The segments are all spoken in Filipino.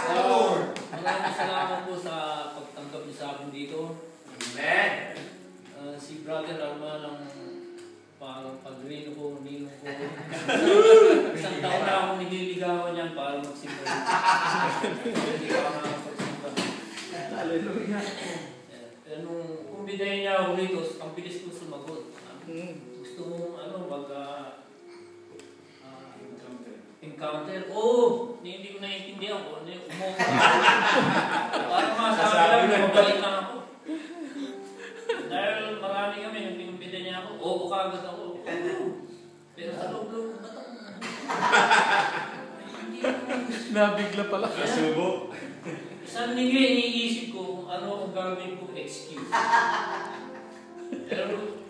Maraming salamat po sa pagtanggap niyo sa akin dito. Amen. Si Brother Arman ang parang padrino ko, ninong ko. Isang taon na akong nililigawan niyan para magsimula. Hindi ka makakapagsimula. Hallelujah. Nung kumbidahin niya ako rito, ang bilis ko sumagot. Gusto mo encounter? Oo! Hindi ko naiintindihan ko. Parang masabi lang, mabalik lang ako. Dahil marami kami, yung pinumbida niya ako, oo kagad ako. Pero sa loob-loob, ba't ako? Hindi ako. Nabigla pala. Nasubo. Isang linggo iniisip ko kung ano ang gagawin ko excuse. Pero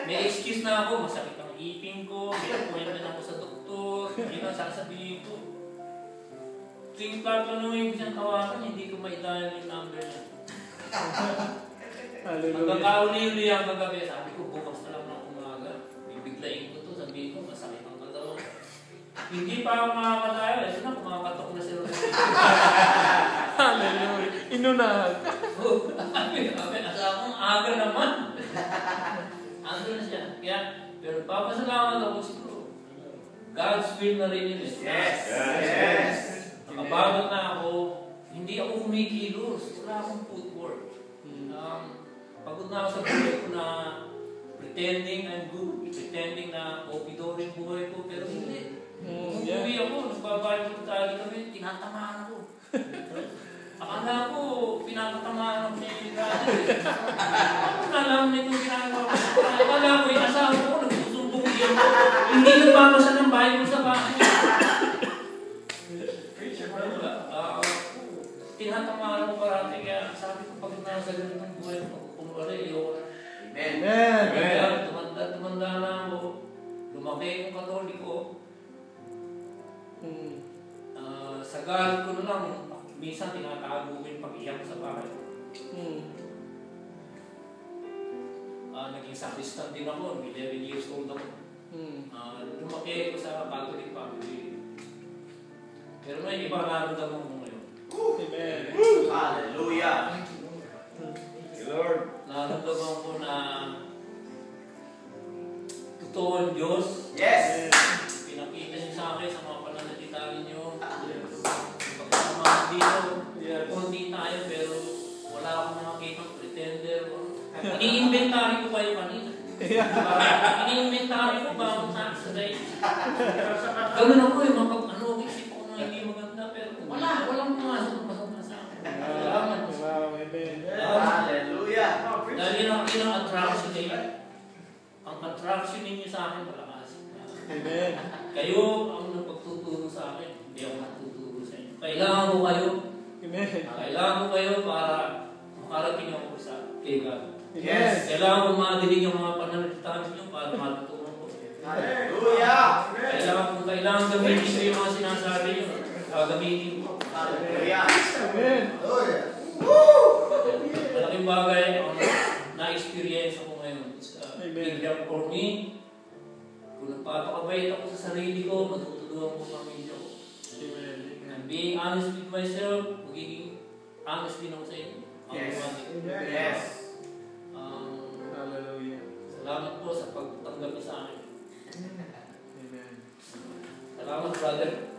may excuse na ako, masakit ang ipin ko, may appointment ako sa doktor, hindi na sasabihin ko. Tuwing planuhin ko siyang tawagan, hindi ko maidala yung number niya. Magkakauli-uli ang kagabi, sabi ko, bukas na lang ng umaga. Bibiglayin ko to, sabihin ko, masakit ang katawan. Hindi pa ako makakatayo, ito na, kumakatok na sila. Hallelujah. Inunahan. Sabi, asa akong aga naman. Aga na siya. Kaya, pero papasalamat ako siguro. God's will na rin yun. Yes. Nakabagot na ako. Hindi ako kumikilos. Wala akong footwork. Pagod na ako sa buhay ko na pretending I'm good. Pretending na opidorin buhay ko. Pero hindi. Umuwi ako. Nagbabayad ko tayo kami. Tinatamaan ako. Akala ko, pinapatamaan ako ni Brother. Alam mo itong ginagawa ko. Akala ko, inasawa ko, nagsusumbong din ko. Hindi nagpapasa ng bahay ko sa bahay. Tinatamaan ako parati. Kaya sabi ko, pag nasa ganitong buhay ko, kung wala, iyo. Amen. Kaya tumanda na ako. Lumaki yung Katoliko. Sa galit ko na lang, minsan tinatago ko yung pag-iyak sa bahay. Naging sakristan din ako, 11 years old ako. Lumaki ko sa Catholic family. Pero may ibang nararamdaman ko ngayon. Amen. Hallelujah. Lord. Nararamdaman ko na totoo ang Diyos. Yes. Pinakita niyo sa akin sa mga pananalita niyo. Pagkasama dito, konti tayo pero wala akong nakakita pretender. Ini-inventory ko kayo kanina. Ini-inventory ko ba sa day? Ganun ako ano, isip ko na hindi maganda pero walang pumasok sa akin. Salamat. Hallelujah. Dahil yun ang attraction niya. Ang attraction ninyo sa akin malakas. Amen. Kayo ang nagpagtuturo sa akin, hindi ako nagtuturo sa inyo. Kailangan ko kayo. Amen. Kailangan ko kayo para makarating ako sa kay God. Yes. Kailangan ko madinig yung mga pananalitaan niyo para matutunan ko. Hallelujah. Kailangan gamitin ko yung mga sinasabi niyo. Gamitin ko. Hallelujah. Amen. Malaking bagay ang na-experience ako ngayon. It's a big help for me. Kung nagpapakabait ako sa sarili ko, matutulungan ko pamilya ko. And being honest with myself, magiging honest din ako sa inyo. Yes. Yes. Hallelujah. Salamat po sa pagtanggap sa akin. Amen. Salamat, brother.